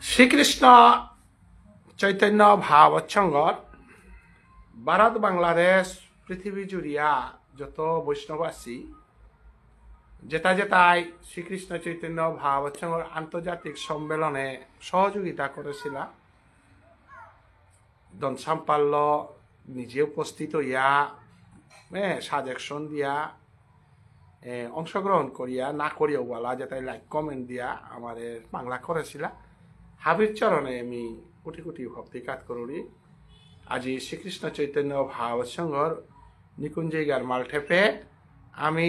শ্রীকৃষ্ণ চৈতন্য ভাবৎসঙ্গর ভারত বাংলাদেশ পৃথিবী জুড়িয়া যত বৈষ্ণব আছি যেতাই শ্রীকৃষ্ণ চৈতন্য ভাবৎসঙ্গর আন্তর্জাতিক সম্মেলনে সহযোগিতা করেছিল। দনসাম্পাল্য নিজে উপস্থিত হইয়া সাজেকশন দিয়া অংশগ্রহণ করিয়া না করিয়াও বলা যেটা লাইক কমেন্ট দিয়া আমাদের বাংলা করেছিল। হাবির চরণে আমি কোটি কোটি ভক্তিকাত করি। আজি শ্রীকৃষ্ণ চৈতন্য ভাবৎসঙ্গর নিকুঞ্জিগার মালঠেপে আমি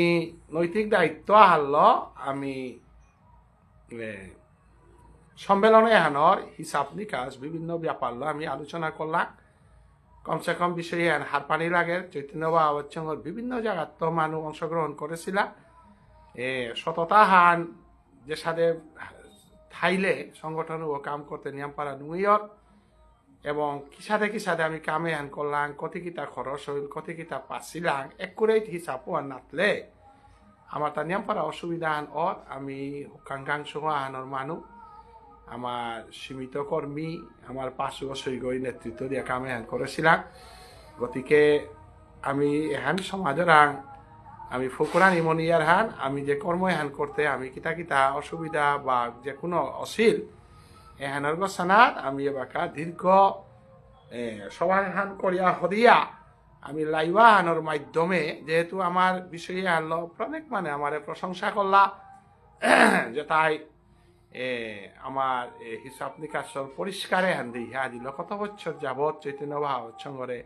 নৈতিক দায়িত্ব হারল আমি সম্মেলনে এহানোর হিসাব নিকাশ বিভিন্ন ব্যাপার আমি আলোচনা করলাম। কমসে কম বিষয়ে হার পানি লাগে চৈতন্য ভাবৎসঙ্গর বিভিন্ন জায়গার তো মানুষ অংশগ্রহণ করেছিল। সততা হান যে সাথে থাইলে সংগঠন ও কাম করতে নিয়মপাড়া নুইয়র এবং কি সাথে আমি কামে হান করলাম কত কিতা খরচ হইল কত কিতা পাচ্ছিলাম একুরেট হিসাব আর নাতলে আমার তা নিয়মপাড়া অসুবিধা হান আমি কাঙ্কাংশ আহানোর মানুষ আমার সীমিত কর্মী আমার পাঁচশো সৈগই নেতৃত্ব দিয়ে কামে হান করেছিলাম। গতিকে আমি এহান সমাজের আমি ফুকুরানি মনিয়ার হান আমি যে কর্ম এহান করতে আমি কিতা অসুবিধা বা যে কোনো অশীল এহানোর গোসানাত আমি এবাকা দীর্ঘ সমাধান করিয়া হদিয়া আমি লাইবা হানোর মাধ্যমে যেহেতু আমার বিষয়ে আনলো অনেক মানে আমার প্রশংসা করলা যে তাই আমার হিসাব নিকাশর পরিষ্কারে হান দিয়া দিল কত বছর যাবৎ চৈতন্য ভাবৎসঙ্গরে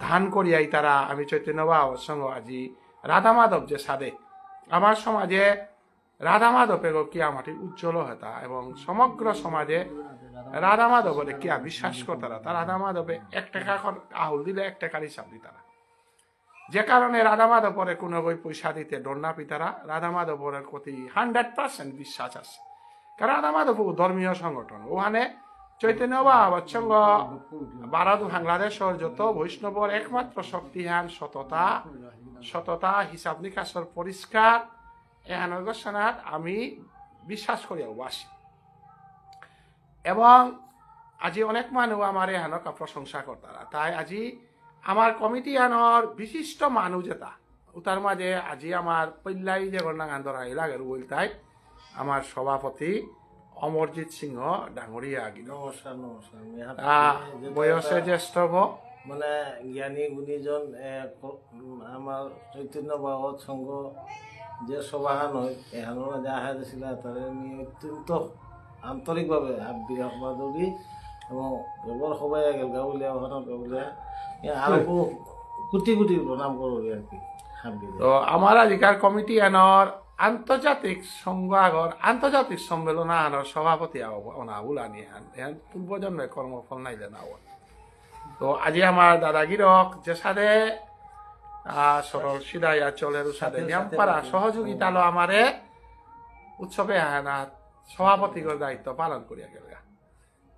ধান করিয়াই তারা আমি চৈতন্য ভাবৎসঙ্গ আজি রাধা মাধব যে সাদে আমার সমাজে রাধা মাধবের কিয়া মাটি উজ্জ্বল হতা এবং সমগ্র সমাজে রাধা মাধবের কিয়া বিশ্বাস করতারা তা রাধা মাধবে 1 টাকা আহুল দিলে 1 টাকার হিসাব দিতারা যে কারণে রাধা মাধবরে কোনো বই পয়সা দিতে ডন্না পিতারা রাধা মাধবরের প্রতি 100% বিশ্বাস আছে। কারণ রাধা মাধব ধর্মীয় সংগঠন ওখানে চৈতন্য ভাবৎসঙ্গ ভারত বাংলাদেশের যত বৈষ্ণবর একমাত্র শক্তিহান সততা হিসাব নিকাশর পরিষ্কার এহানোর গোসানাত আমি বিশ্বাস করিয়া আসি এবং আজি অনেক মানুষ আমার এহানক প্রশংসা করতারা। তাই আজি আমার কমিটি আনর বিশিষ্ট মানুষ যেটা তার মাঝে আজি আমার পল্লাই যে গণাগান ধরাই লাগে বলতাই আমার সভাপতি অমরজিৎ সিংহ ডাঙরিয়া বয়সে জ্যেষ্ঠ মানে জ্ঞানী গুণীজন আমার চৈতন্য ভাবৎসঙ্গ যে সভাহান হয় এখানে যা হাইছিল তাদের নিয়ে অত্যন্ত আন্তরিকভাবে বিরাবাদী এবং কেবল সবাই গেল গাঁৱলীয়া ওখানে গাঁৱলীয়া আৰু কোটি কোটি প্ৰণাম কৰোঁ আর কি। তো আমার আজিকার কমিটি আনর আন্তর্জাতিক সংঘ আগর আন্তর্জাতিক সম্মেলন আনর সভাপতি অনাবুল আনি আন পূর্বজন্মে কর্মফল নাইলে না তো আজি আমার দাদাগিরক যে সাথে সরল সিদাইয়া চলের সাথে নিয়মপাড়া সহযোগিতা লো আমারে উৎসবে হানা সভাপতিগর দায়িত্ব পালন করিয়া গেল।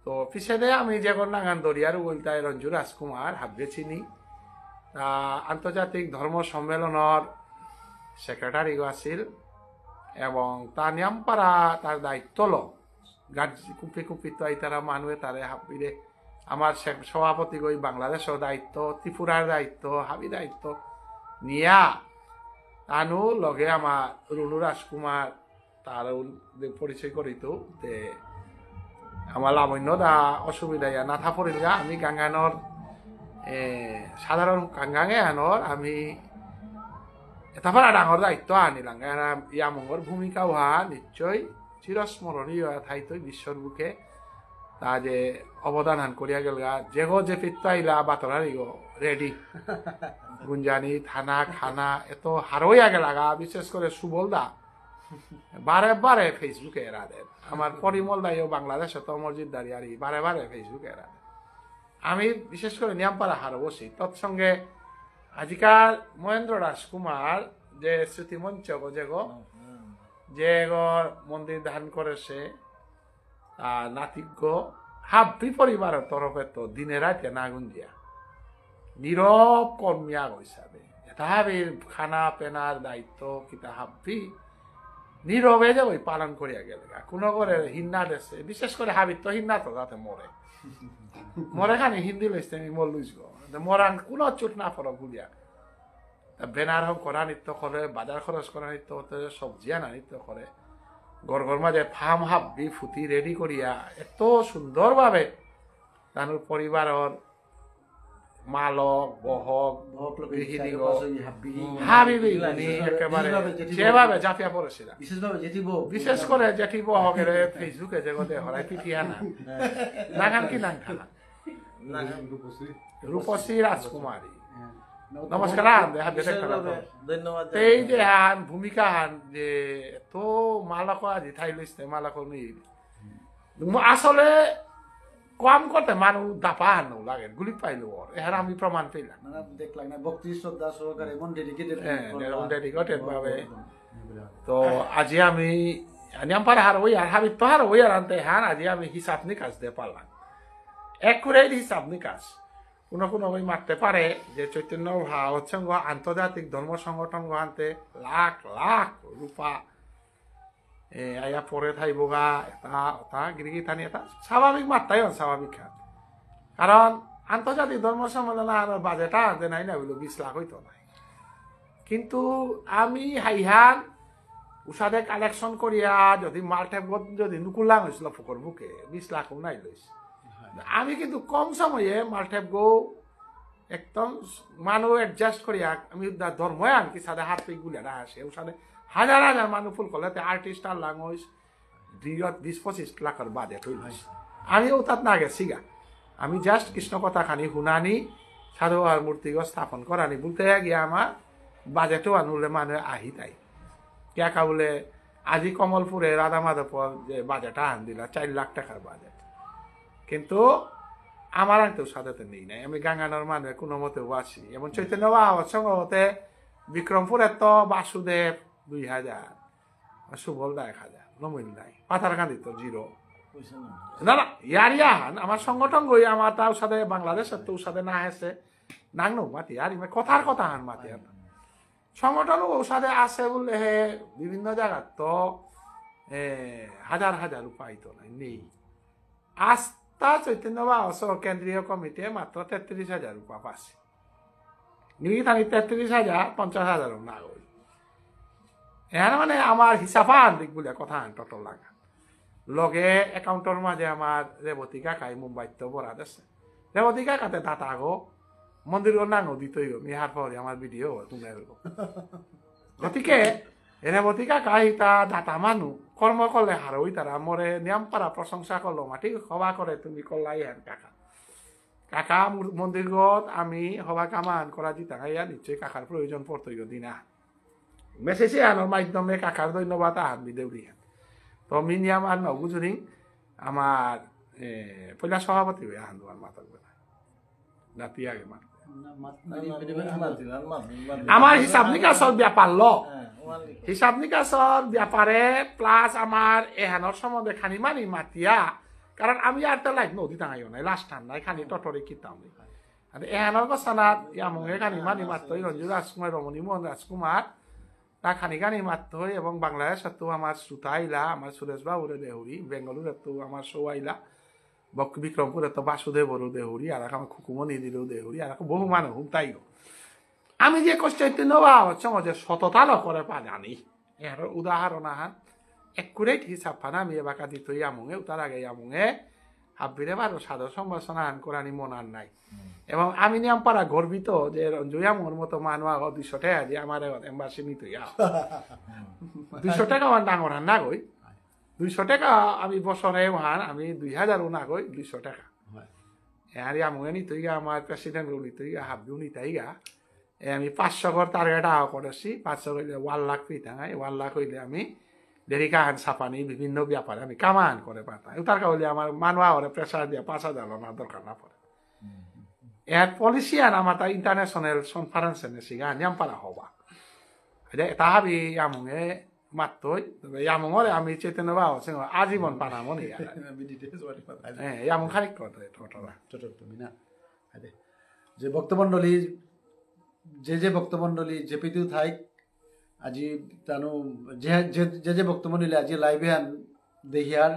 তো পিছনে আমি যে নাগান দরিয়ার বলতাই রঞ্জু রাজকুমার হাববে চিনি আন্তর্জাতিক ধর্ম সম্মেলনের সেক্রেটারি আছিল এবং তার নিয়মপাড়া তার দায়িত্ব লো গার্জি কুপি তো তারা মানুষে তারে হাবিরে আমার সভাপতি গই বাংলাদেশের দায়িত্ব ত্রিপুরার দায়িত্ব হাবি দায়িত্ব নিয়া আনু লগে আমার রুনু রাজকুমার তার পরিচয় করিত যে আমার লাবণ্য দা অসুবিধা না থাপরিল গা আমি গাঙ্গানোর সাধারণ গাঙ্গাঙে আনোর আমি তারপর ডাঙর দায়িত্ব আনিলাম ইয়ামঙ্গর ভূমিকা হা নিশ্চয় চিরস্মরণীয় থাইতো বিশ্বর বুকে তা যে অবদান হান করিয়া গেল গা যে পিত্ত আইলা বাতরারি গো রেডি গুঞ্জানি থানা খানা এত হারইয়া গেলা গা বিশেষ করে সুবল দা বারে ফেসবুকে এরা দেন আমার পরিমল দাইও বাংলাদেশে তো অমরজিৎ দাঁড়িয়ে বারে ফেসবুকে এরা দেন আমি বিশেষ করে নিয়মপাড়া হার বসি তৎসঙ্গে আজিকাল মহেন্দ্র রাজকুমার যে শ্রুতিমঞ্চ যে মন্দির দান করেছে নাতিজ্ঞ হাব্বি পরিবারের তরফে তো দিনে রাতে না গুঞ্জিয়া নীরব কর্মিয়া হিসাবে এটা খানা পেনার দায়িত্ব কিতা হাব্বি নীরবে যে ওই পালন করিয়া গেল কোনো করে হিন্না দেশে বিশেষ করে হাবিত তো হিন্না তো যাতে মরে মরে খানি হিন্দি লইছে আমি মর লইস মরান কোনো চোট না পড়ো গুলিয়া বেনার হোক করা নিত্য করে বাজার খরচ করা নিত্য সবজি আনা নিত্য করে গড় মাঝে ফার্ম হাবি ফুটি রেডি করিয়া এত সুন্দরভাবে তার পরিবারের মালক বহক হাবিবি একেবারে সেভাবে জাপিয়া পড়েছিল বিশেষ করে জেঠি বহকের ফেসবুকে জগতে হরাই পিঠিয়া না নাগান কি নাং খানা রূপসী রাজকুমারী নমস্কার ধন্যবাদ এই যে হান ভূমিকা হান যে এত মালক আজি ঠাই লইছে মালক আসলে কম করতে মানুষ দাপা হানো লাগে গুলি পাইলো ওর এর আমি প্রমাণ পেলাম দেখলাম না ভক্তি শ্রদ্ধা সহকারে মন ডেডিকেটেড ভাবে তো আজি আমি নিয়মপাড়া হার ওই আর হাবি তো হার ওই আর আনতে হান আজি আমি হিসাব নিকাশ দিয়ে পারলাম একুরেট হিসাব নিকাশ কোনো কোনো ওই মারতে পারে যে চৈতন্য ভাবসংঘ আন্তর্জাতিক ধর্ম সংগঠন আনতে লাখ লাখ রূপা আয়া পরে থাইব গা এটা গিরিগি থানি এটা স্বাভাবিক মাত্রাই স্বাভাবিক খান কারণ আন্তর্জাতিক ধর্ম সম্মেলন আর বাজেটা আনতে নাই না বললো 20 লাখ হইতো নাই কিন্তু আমি হাইহান উষাদে কালেকশন করিয়া যদি মাল্টেপ যদি নুকুলাং হয়েছিল ফুকর বুকে 20 লাখও নাই লইছে আমি কিন্তু কম সময়ে মাল্টেপ গো একদম মানুষ এডজাস্ট করিয়া আমি ধর্ময় আনকি সাদে হাত পেয়ে গুলে না আসে উষাদে হাজার হাজার মানুষ ফুল করলে আর্টিস্ট আর লাঙ্গইস 20-25 লাখের বাজেট হইল আমিও তাত না গেছি গা আমি জাস্ট কৃষ্ণ কথা খানি শুনানি সাধু আর মূর্তিগত স্থাপন করানি বলতে গিয়ে আমার বাজেটও আনুলে মানুষ আহি তাই কেকা বলে আজি কমলপুরে রাধা মাধবর যে বাজেটটা আন দিলা 4 লাখ টাকার বাজেট কিন্তু আমার আনতেও সাথে নেই নাই আমি গাঙ্গানোর মানুষ কোনো মতেও আসি এবং চৈতন্য বাবার সঙ্গে হতে বিক্রমপুরের তো বাসুদেব 2000 সুবল 1000 নমিন নাই পাথারকান্দি তো 0 না না ইয়ারিয়ান আমার সংগঠন গই আমার তার সাথে বাংলাদেশের তো সাথে না আছে নাংনো মাতি আর কথার কথা হান মাতি সংগঠন ও সাথে আছে বলে হে বিভিন্ন জায়গা তো হাজার হাজার উপায় তো নেই আস্থা চৈতন্য বাবা কেন্দ্রীয় কমিটি মাত্র 33,000 রুপা পাচ্ছে নিরিখানি 33,000 50,000 না ওই এখানে মানে আমার হিসাবান দিক বলে কথা টটল লাগা লগে একাউন্টর মাঝে আমার রেবতী কাকাই মুম্বাইত তো বরাদ আছে রেবতী কাকাতে দাতা গো মন্দির নাঙো দিতই গো মিহার পরে আমার ভিডিও শুনে গতিকে রেবতী কাকাই তা দাতা মানুষ কর্ম করলে হারই তারা মরে নিয়মপাড়া প্রশংসা করলো মাটি সভা করে তুমি করলাই হেন কাকা কাকা মন্দিরগত আমি সভা কামান করা দিতা গাইয়া নিশ্চয়ই কাকার প্রয়োজন পড়তই দিনা মেসেজে আনার মাধ্যমে কাকার ধন্যবাদ আহান বিদেউরি তো মিনিয়াম আর নগুজুরি আমার পয়লা সভাপতি হয়ে আহান তোমার মাতার বেলা রাতি আগে মাত আমার হিসাব নিকাশর ব্যাপার ল হিসাব নিকাশর ব্যাপারে প্লাস আমার এহানোর সম্বন্ধে খানি মানি মাতিয়া কারণ আমি আর তো লাইফ নদী টাঙাইও নাই লাস্ট ঠান্ডায় খানি টটরে কিতাম আর এহানোর কথানাত ইয়ামে খানি মানি মাত্রই রঞ্জু রাজকুমার রমণী মোহন রাজকুমার তা খানি গানি মাত্র এবং বাংলাদেশের তো আমার শ্রুতা আইলা আমার সুরেশ বাবুরে দেহুরি বেঙ্গালুরের তো আমার সৌ আইলা বিক্রমপুরের তো বাসুদেবরও দেহুরি আর আমার খুকুমনি দিলেও দেহুরি আর বহু মানুষ তাই আমি যে চৈতন্য বাবা হচ্ছে যে সততা করে পা জানি এর উদাহরণ আহান একুরেট হিসাব ফানা আমি এবাকা দিত ইয়ামুঙে তার আগে ইয়ামুঙে হাব্বিরে বারো সাদর সম্ভাষণা আন করানি মন আর নাই এবং আমি নিয়ম পারা গর্বিত যে রঞ্জুয়ামুর মতো মানুষ 200 টাকা দিয়ে আমার এম্বাসি নিত 200 টাকা আমার ডাঙর হান না গই 200 টাকা আমি বছরে হান আমি 2000 না গই 200 টাকা আর ইয়ামুঙে নিত আমার প্রেসিডেন্ট নিত হাব্বিও নিতাই আমি 500 ঘর টার্গেট করেছি 500 হইলে 1 লাখ পিতা 1 লাখ হইলে আমি দেরিকা হান ছাপানি বিভিন্ন ব্যাপারে আমি কামান করে পাতাম তার কারণে আমার মানুষ প্রেসার দিয়ে 5,000 না দরকার না পড়ে এর পলিসি আন আমার তা ইন্টারন্যাশনাল কনফারেন্স এনেছি নিয়ম পারা হবা এটা হাবি ইয়ামুঙে মাত্রই ইয়ামুঙরে আমি চৈতন্য বাবা আজীবন পানামো নি ইয়ামুং খানিক কথা তুমি না যে ভক্তমণ্ডলী যে ভক্তমণ্ডলী জেপিতেও থাই আজি তানো যে যে যে যে বক্তব্য নিলে আজি লাইভে আন দেহিয়ার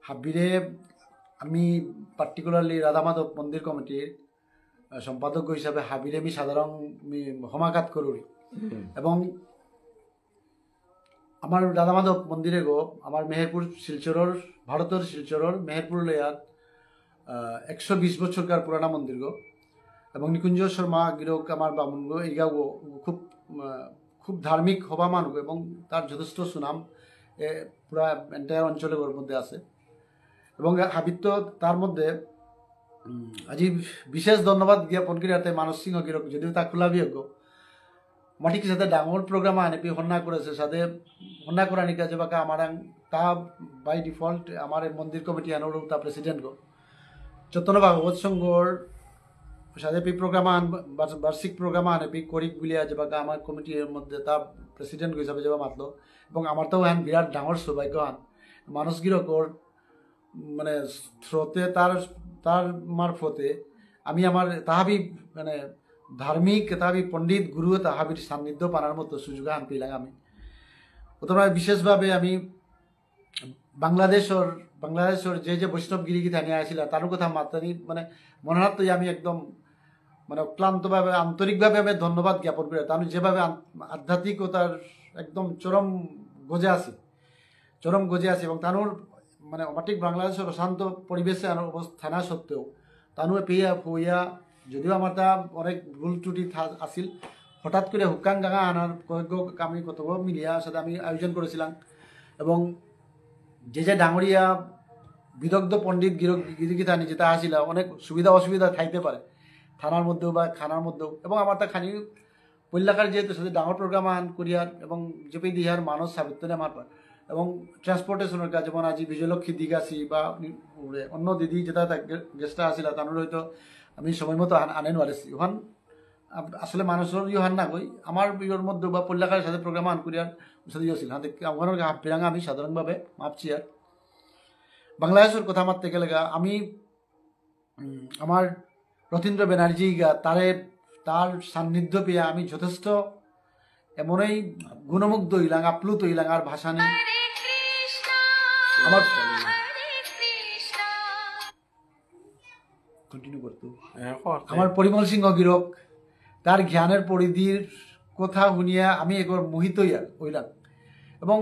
হাবিরে আমি পার্টিকুলারলি রাধা মাধব মন্দির কমিটির সম্পাদক হিসাবে হাবিরে আমি সাধারণ সমাঘাত করি এবং আমার রাধা মাধব মন্দিরে গো আমার মেহেরপুর শিলচরের ভারতের শিলচরের মেহেরপুর লেয়ার 120 বছরকার পুরানা মন্দির গো এবং নিকুঞ্জ শর্মা গিরক আমার বামুন গো এইগা গো খুব খুব ধার্মিক হবা মানুষ এবং তার যথেষ্ট সুনাম পুরা এন্টায়ার অঞ্চলের মধ্যে আছে এবং হাবিত্য তার মধ্যে আজি বিশেষ ধন্যবাদ জ্ঞাপন করি হাতে মানস সিংহ গিরক যদিও তা খোলা বিয়োগ্য মাটির সাথে ডাঙর প্রোগ্রাম আনেপি হন্যা করেছে সাথে হন্যা করা নিকা যে বাকা আমার তা বাই ডিফল্ট আমার মন্দির কমিটি আনোর তা প্রেসিডেন্ট গো চৈতন্য ভাগবত সংঘর সাথে পি প্রোগ্রাম আন বার্ষিক প্রোগ্রাম আনেপি করিক বুলিয়া যে বাকা আমার কমিটির মধ্যে তা প্রেসিডেন্ট হিসাবে যাবা মাতলো এবং আমার তো হ্যান বিরাট ডাঙর সৌভাগ্য আন মানস গিরকর মানে স্রোতে তার মারফতে আমি আমার তাহাবি মানে ধার্মিক তাহাবি পণ্ডিত গুরু তাহাবির সান্নিধ্য পানার মতো সুযোগ আন পেলাম আমি প্রথমে বিশেষভাবে আমি বাংলাদেশের যে যে বৈষ্ণব গিরিগীতা নিয়ে আসছিল তার কথা মাতানি মানে মনে হতো আমি একদম মানে অক্লান্তভাবে আন্তরিকভাবে আমি ধন্যবাদ জ্ঞাপন করি তার যেভাবে আধ্যাত্মিকতার একদম চরম গজে আছে এবং তানোর মানে অমাটিক বাংলাদেশের অশান্ত পরিবেশে অবস্থানা সত্ত্বেও তানু পেয়া ফুয়া যদিও আমার তা অনেক ভুল ত্রুটি আছিল হঠাৎ করে হুকাং গাঙা আনার আমি কতব মিলিয়া সাথে আমি আয়োজন করেছিলাম এবং যে যে ডাঙরিয়া বিদগ্ধ পণ্ডিত গিরিগীতা যেটা আসিল অনেক সুবিধা অসুবিধা থাকতে পারে থানার মধ্যেও বা খানার মধ্যেও এবং আমার তা খানি পল্লাকার যেহেতু সাথে ডাঙর প্রোগ্রাম আন করিয়ার এবং জেপি দিহার মানুষ সাবিত্রে আমার এবং ট্রান্সপোর্টেশনের কাজ যেমন আজি বিজয়লক্ষ্মী দিঘাসি বা অন্য দিদি যেটা গেস্টটা আসিল তার হয়তো আমি সময় মতো আনে নোৱাৰিছি ওখান আসলে মানুষের ইহান না কই আমার ইয়ের মধ্যে বা পল্লাকারের সাথে প্রোগ্রাম আন করিয়ার সাথে ইয়েছিল হাতে আমার হাফিরাঙা আমি সাধারণভাবে মাপছি আর বাংলাদেশের কথা মারতে গেলে আমি আমার রথীন্দ্র ব্যানার্জি তার সান্নিধ্য পেয়ে আমি যথেষ্ট এমনই গুণমুগ্ধ হইলাম আপ্লুত হইলাম আর ভাষা নেই আমার কন্টিনিউ করতো আমার পরিমল সিংহ গিরক তার জ্ঞানের পরিধির কথা শুনিয়া আমি একবার মোহিত হইলাম এবং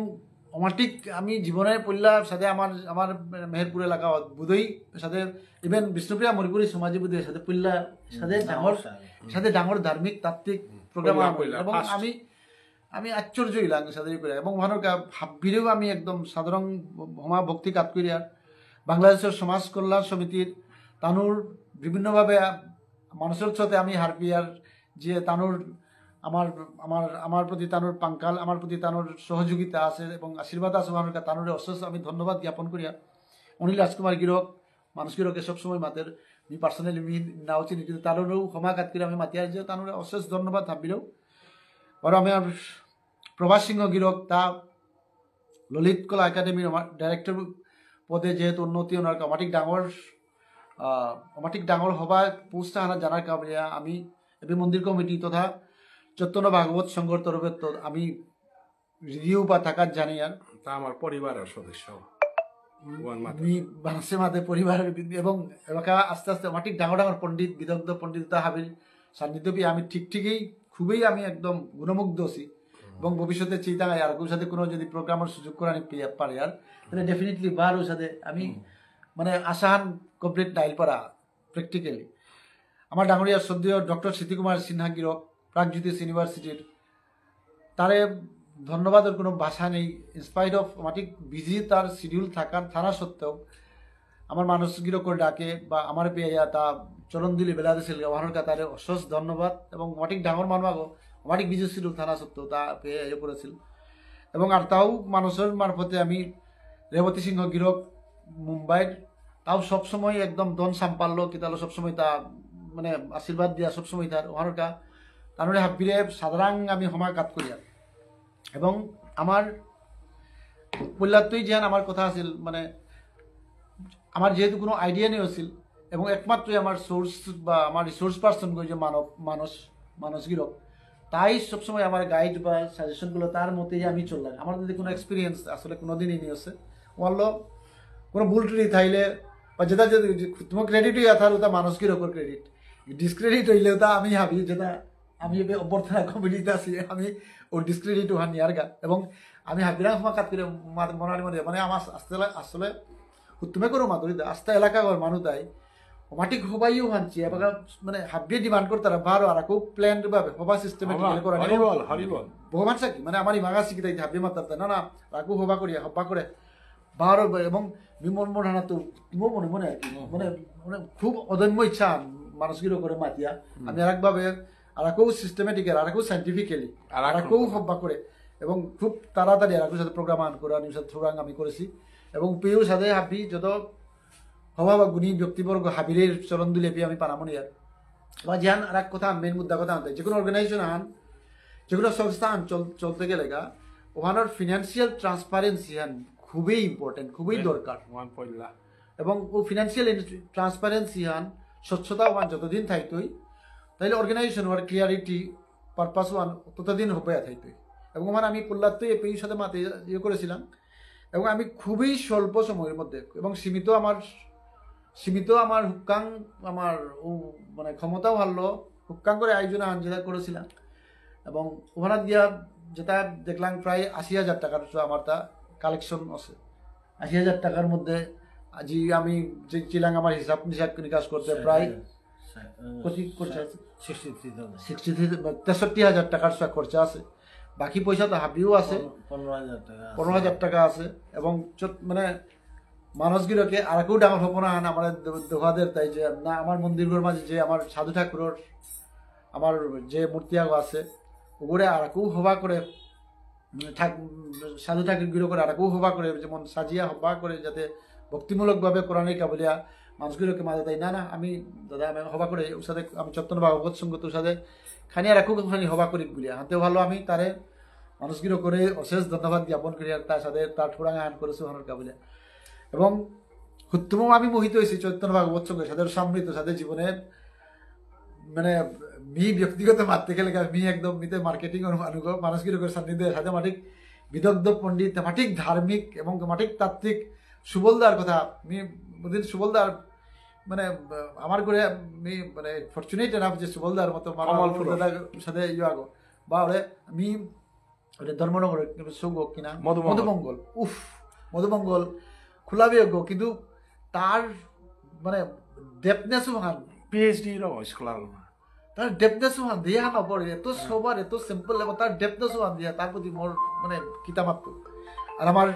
অমাটিক আমি জীবনের পল্লার সাথে আমার মেহেরপুর এলাকা বুধই সাথে ইভেন বিষ্ণুপ্রিয়া মরিপুরি সমাজী বুধের সাথে পল্লা সাথে ডাঙর ধার্মিক তাত্ত্বিক প্রোগ্রাম এবং আমি আশ্চর্য হইলাম সাথে এবং ওখানে ভাবিরেও আমি একদম সাধারণ হমা ভক্তি কাজ করি আর বাংলাদেশের সমাজ কল্যাণ সমিতির তানুর বিভিন্নভাবে মানুষের সাথে আমি হারপিয়ার যে তানুর আমার প্রতি তানুর পাঙ্কাল আমার প্রতি তানুর সহযোগিতা আছে এবং আশীর্বাদ আছে তানুরে অশেষ আমি ধন্যবাদ জ্ঞাপন করিয়া অনিল রাজকুমার গিরক মানুষ গিরকে সবসময় মাতের আমি পার্সোনালি নাও চিনি কিন্তু তারও ক্ষমা কাট করে আমি মাতিয়া যে তানুরে অশেষ ধন্যবাদ ভাবিলেও আর আমার প্রভাস সিংহ গিরক তা ললিত কলা একাডেমির ডাইরেক্টর পদে যেহেতু উন্নতি ওনার অমাটিক ডাঙর হবা পোস্টটা আনা জানার কারণে আমি এবি মন্দির কমিটি তথা চৈতন্য ভাগবত সংঘর তরফে তো আমি রিভিউ বা থাকার জানি আর তা আমার পরিবারের সদস্য আমি বাংলাদেশের মাঝে পরিবারের এবং এলাকা আস্তে আস্তে অমাটিক ডাঙর পণ্ডিত বিদগ্ধ পণ্ডিততা হাবির সান্নিধ্য পেয়ে আমি ঠিকই খুবই আমি একদম গুণমুগ্ধ আছি এবং ভবিষ্যতে চিন্তা আর ওর সাথে কোনো যদি প্রোগ্রামের সুযোগ করে আমি পারি আর তাহলে ডেফিনেটলি বার ওর সাথে আমি মানে আসান কমপ্লিট ডাইল পারা প্র্যাকটিক্যালি আমার ডাঙরিয়া শ্রদ্ধেয় ডক্টর স্মৃতিকুমার সিনহা গিরক প্রাগজ্যোতিষ ইউনিভার্সিটির তারে ধন্যবাদের কোনো ভাষা নেই ইনস্পাইট অফ মাটিক বিজি তার শিডিউল থাকা সত্ত্বেও আমার মানুষ গিরকর ডাকে বা আমার পেয়ে তা চরণ দিলি বেলা দিছিল ওখানের তারে অশেষ ধন্যবাদ এবং মাটিক ডাঙর মানুষ মাটিক বিজি শিডিউল থানা সত্ত্বেও তা পেয়ে করেছিল এবং আর তাও মানুষের মারফতে আমি রেবতী সিংহ গিরক মুম্বাইয়ের তাও সবসময় একদম দন সাম্পাল্য কিতালো সবসময় তা মানে আশীর্বাদ দিয়া সবসময় তার ওখানের তার হাবিরে সাধারণ আমি সময় কাট করি এবং আমার পল্লাতই যেন আমার কথা আছিল মানে আমার যেহেতু কোনো আইডিয়া নেই আছিল এবং একমাত্রই আমার সোর্স বা আমার রিসোর্স পার্সন যে মানস গিরক তাই সবসময় আমার গাইড বা সাজেশনগুলো তার মতেই আমি চললাম। আমার যদি কোনো এক্সপিরিয়েন্স আসলে কোনোদিনই নিয়ে আসে বললো কোনো ভুল টুটি থাইলে বা যেটা যদি তোমার ক্রেডিট হইয়া থাকলে ওটা মানুষের ওপর ক্রেডিট, ডিসক্রেডিট হইলেও তা আমি ভাবি যেটা আমি অভ্যর্থনা কমিটিতে আছি আমি ও ডিসক্রেডিট ওখান নিয়ার গা। এবং আমি হাবিরা সময় কাট করে মনালি মনে মানে আমার আসলে তুমি করো মাতুরি আস্তে এলাকা মানুষ তাই মাটিক হবাইও ভানছি এবার মানে হাবিয়ে ডিমান্ড করতারা বারো আর খুব প্ল্যান্ড ভাবে হবা সিস্টেমেটিক করা ভগবান সাকি মানে আমার ইমাগা শিখি তাই হাবিয়ে মাতার না না রাখু হবা করিয়া হবা করে বারো এবং বিমন মনে তো তুমিও মনে মনে আর কি মানে মানে খুব অদম্য ইচ্ছা মানুষগুলো করে মাতিয়া আমি আর একভাবে আর কেউ সিস্টেমেটিক আর কেউ সাইন্টিফিক্যালি আর কেউ হব্বা করে এবং খুব তাড়াতাড়ি আর সাথে প্রোগ্রাম আন করা নিউজ থ্রুরাং আমি করেছি এবং পেয়েও সাথে হাবি যত হওয়া বা গুণী ব্যক্তিবর্গ হাবিরের চরণ দুলে পেয়ে আমি পারামনি আর বা যেন আর এক কথা মেন মুদ্রা কথা আনতে যে কোনো অর্গানাইজেশন আন যে কোনো সংস্থা আন চলতে গেলে গা ওখানের ফিনান্সিয়াল ট্রান্সপারেন্সি আন খুবই ইম্পর্টেন্ট খুবই দরকার এবং ও ফিনান্সিয়াল ট্রান্সপারেন্সি আন স্বচ্ছতা ওয়ান যতদিন থাকতই তাইলে অর্গানাইজেশন ওয়ার ক্লিয়ারিটি পারপাস ওয়ান ততদিন হবে থাকতই। এবং আমার আমি পুল্লাত্তই এপির সাথে মাতে ইয়ে করেছিলাম এবং আমি খুবই স্বল্প সময়ের মধ্যে এবং সীমিত আমার হুক্কাং আমার মানে ক্ষমতাও ভালো হুক্কাং করে আয়োজন আন যেটা করেছিলাম এবং ওখানে দিয়া যেটা দেখলাম প্রায় ৮০,০০০ টাকার আমার তা কালেকশন আছে। ৮০,০০০ টাকার মধ্যে আজি আমি যে ছিলাম আমার হিসাব নিকাশ করতে প্রায় ৬৩,০০০ টাকার খরচা আছে, বাকি পয়সা তো হাবিও আছে ১৫,০০০ টাকা আছে এবং মানে মানুষগুলোকে আর কেউ ডাঙর হবো না আমার দোহাদের তাই যে না আমার মন্দিরগুলোর মাঝে যে আমার সাধু ঠাকুরের আমার যে মূর্তিয়াগ আছে ওগুলো আর কেউ হবা করে সাধু ঠাকুরগুলো করে আর কেউ হবা করে যেমন সাজিয়া হবা করে যাতে ভক্তিমূলকভাবে কোরআনের কাবলিয়া মানুষগুলোকে মাঝে তাই না না আমি দাদা আমি হবা করে ওর সাথে আমি চত্বন ভাগবত সঙ্গত ওর সাথে খানিয়া রাখুক খানি হবা করি বলিয়া হাতে ভালো আমি তারে মানুষগুলো করে অশেষ ধন্যবাদ জ্ঞাপন করি আর তার সাথে তার ঠোড়াঙা আন করেছে ওখানের কাবলিয়া এবং হুত্তম আমি মোহিত হয়েছি চৈতন্য ভাগবত সঙ্গে সাথে সমৃদ্ধ সাথে জীবনের মানে মি ব্যক্তিগত মারতে গেলে মি একদম মিতে মার্কেটিং মানুষগুলো করে সান্নিধ্যের সাথে মাটিক বিদগ্ধ পণ্ডিত মাটিক ধার্মিক এবং মাটিক তাত্ত্বিক সুবলদার কথা মি বুদিন সুবলদার মানে আমার করে মি মানে ফর্চুনেট এনাফ যে সুবলদার মতো সাথে ইয়ে আগো বা ওরে আমি ওটা ধর্মনগর সৌগ কিনা মধুমঙ্গল মধুমঙ্গল খোলা বিয়োগ্য কিন্তু তার মানে ডেপনেসও হান পিএইচডি স্কলার তার ডেপনেসও হান দিয়া নপড়ে এত সবার এত সিম্পল এবং তার ডেপনেসও হান দিয়া তার প্রতি মোর মানে কিতামাত্ম আর আমার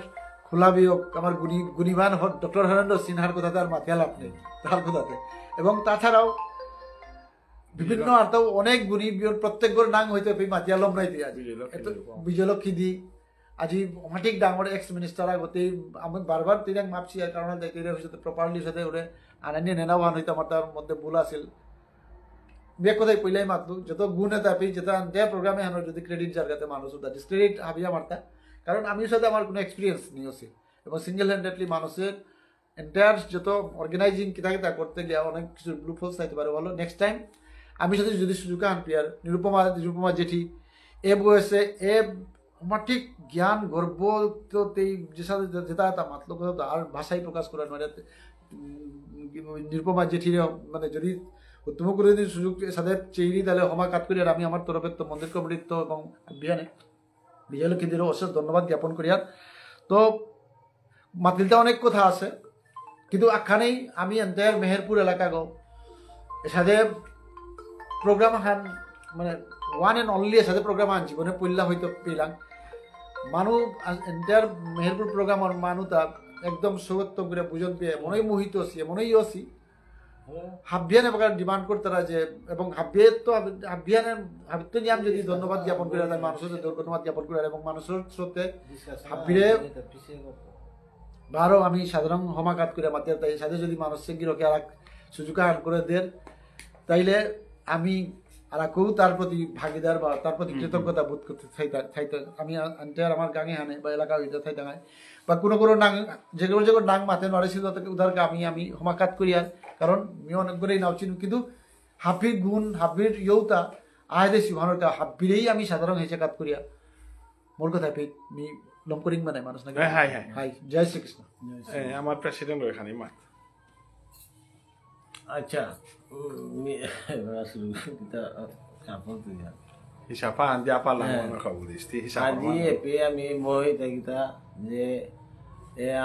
খোলা বিয়োগ আমার গুণীবান ডক্টর হরেন্দ্র সিনহার কথা তার মাথিয়াল আপনি তার কথাতে এবং তাছাড়াও বিভিন্ন আর তো অনেক গুণী প্রত্যেকগর নাম হইতে মাতিয়াল লমরাই দিয়ে বিজয়লক্ষ্মী দি আজি অমাটিক ডাঙর এক্স মিনিস্টার আগতে আমি বারবার তিরাং মাপছি আর কারণ তিরে হয়েছে প্রপারলি সাথে ওরে আনানি নেনাওয়ান হইতে আমার তার মধ্যে ভুল আছিল বিয়ে কথাই পইলাই মাতলু যত গুণ এটা আপনি যেটা দেয়া প্রোগ্রামে আনার যদি ক্রেডিট যার কাছে মানুষ ডিসক্রেডিট হাবিয়া মারতা কারণ আমি সাথে আমার কোনো এক্সপিরিয়েন্স নিয়েছি এবং সিঙ্গেল হ্যান্ডেডলি মানুষের এন্টায়ার যত অর্গানাইজিং কিতা করতে গিয়ে অনেক কিছু ব্লুফলস চাইতে পারে বলো নেক্সট টাইম আমি সাথে যদি সুযোগ আন প্রিয়ার নিরুপমা জেঠি এ বয়সে এ আমার ঠিক জ্ঞান গর্ব তো যে সাথে যেটা মাতলো কথা আর ভাষায় প্রকাশ করার মানে নিরুপমা জেঠির মানে যদি উত্তম করে যদি সুযোগ সাথে চেইনি তাহলে হমা কাট করি আর আমি আমার তরফের তো মন্দির কমিটির তো এবং বিয়ানে বিজয়লক্ষ্মীদেরও অশেষ ধন্যবাদ জ্ঞাপন করি আর তো মাতিলতে অনেক কথা আছে কিন্তু আখানেই আমি এন্টায়ার মেহেরপুর এলাকা গো সাথে প্রোগ্রাম হান মানে ওয়ান এন্ড অনলি সাথে প্রোগ্রাম হান জীবনে পইলা হয়তো পেলাম মানুষ এন্টায়ার মেহেরপুর প্রোগ্রামের মানুষ তার একদম সৌগত্য করে বুঝন পেয়ে মনেই মোহিত আছি মনেই আছি হাবিয়ান এবার ডিমান্ড করতারা যে এবং হাবিয়ানের হাবিত্য নিয়ে আমি যদি ধন্যবাদ জ্ঞাপন করে মানুষের ধন্যবাদ জ্ঞাপন করে এবং মানুষের স্রোতে হাবিরে বারো আমি সাধারণ হমাকাত করে মাতিয়ার তাই সাথে যদি মানুষ গিরকে আর সুযোগ আন করে দেন তাইলে আমি আর কেউ তার প্রতি ভাগিদার বা তার প্রতি কৃতজ্ঞতা বোধ করতে থাইতে আমি আনটার আমার গাঙে হানে বা এলাকা হইতে থাই দাঙায় বা কোনো নাং যেগুলো নাং মাথে নড়েছিল উদারকে আমি হমাকাত করি আর কারণ আমি অনেক করেই নাও চিনি কিন্তু হাফির গুণ হাফির ইয়ৌতা আহে সিহানোর হাবিরেই আমি সাধারণ হেঁচে কাত করিয়া মোর কথা পেয়ে মি লমকরিং মানে মানুষ নাকি হাই হাই হাই জয় শ্রীকৃষ্ণ আমার প্রেসিডেন্ট এখানে মাত আচ্ছা আসলে kita কাপড় দিয়া hisapan dia apa lah mana kau budisti hisapan আজি এপে আমি বহি kita যে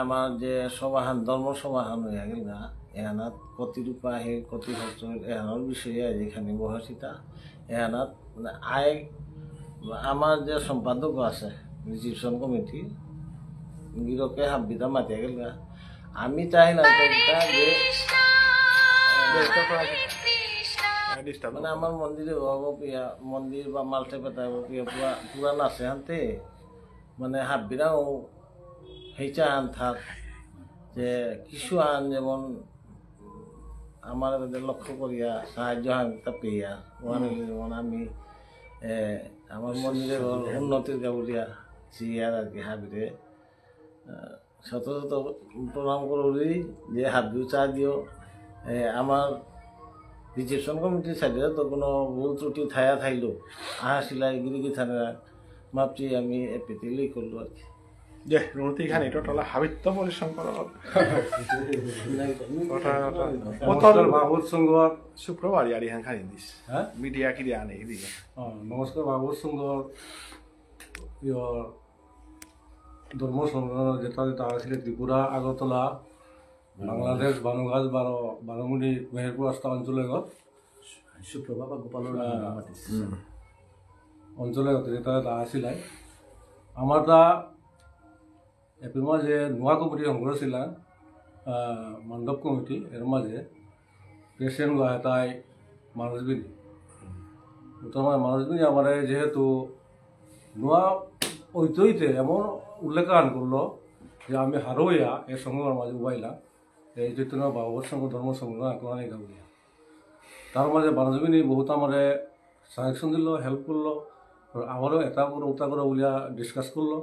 আমার যে সভাহান ধর্ম সভাহান হয়ে গেল না এহানাত কতি রূপা আহে কতি খরচ এহানোর বিষয়ে যেখানে বহাসিতা এহানাত মানে আয় আমার যে সম্পাদক আছে রিসিপশন কমিটি গিরকে হাবিতা মাতিয়া গেল না আমি চাই না যে মানে আমার মন্দিরে হব পিয়া মন্দির বা মালটে পেতাব পিয়া পুরা নাচে হানতে মানে হাবিরাও হেঁচা আন থাক যে কিছু আন যেমন আমার লক্ষ্য করিয়া সাহায্য হানটা পেয়া ওখানে যেমন আমি আমার মন্দিরের উন্নতির গাবলিয়া চিয়ার আর কি হাবিরে শত শত প্রণাম করি যে হাবিও চা দিও আমার রিসেপশন কমিটির সাইডে তো কোনো ভুল ত্রুটি থায়া থাইলো আহা সিলাই গিরিগি থানা মাপছি আমি এপিতেই করলো আর কি যে রুটি খানি টোটাল হাবিত্য পরিশ্রম করা নমস্কার ভাগবত সংঘ শুক্রবার ইয়ারি হান খানি দিস হ্যাঁ মিডিয়া কি দিয়া আনে এদিকে নমস্কার ভাগবত সংঘ ধর্ম সংঘ যেটা যেটা আছে ত্রিপুরা আগরতলা বাংলাদেশ বানুঘাট বারোমুনি মেহেরপুর রাস্তা অঞ্চলে সুপ্রভা বা গোপালের অঞ্চলে যেটা যেটা আসিলাই আমার তা এপ্রিল মাঝে নোয়া কমিটি সংগ্রহ ছিল মণ্ডপ কমিটি এর মাঝে প্রেসিডেন্ট তাই মানুষবিনী তোমার মানুষবিনী আমার যেহেতু নোয়া ঐতিহ্যে এমন উল্লেখ করলো যে আমি হারোয়া এর সঙ্গে মাঝে উবাইলাম এই চৈতন্য ভাগবত সংঘ ধর্ম সংগ্রহ একলানি গাউলিয়া তার মাঝে মানুষবিনী বহুত আমার সাজেকশন দিল হেল্প করলো আমারও এটা করে ওটা করে উলিয়া ডিসকাস করলো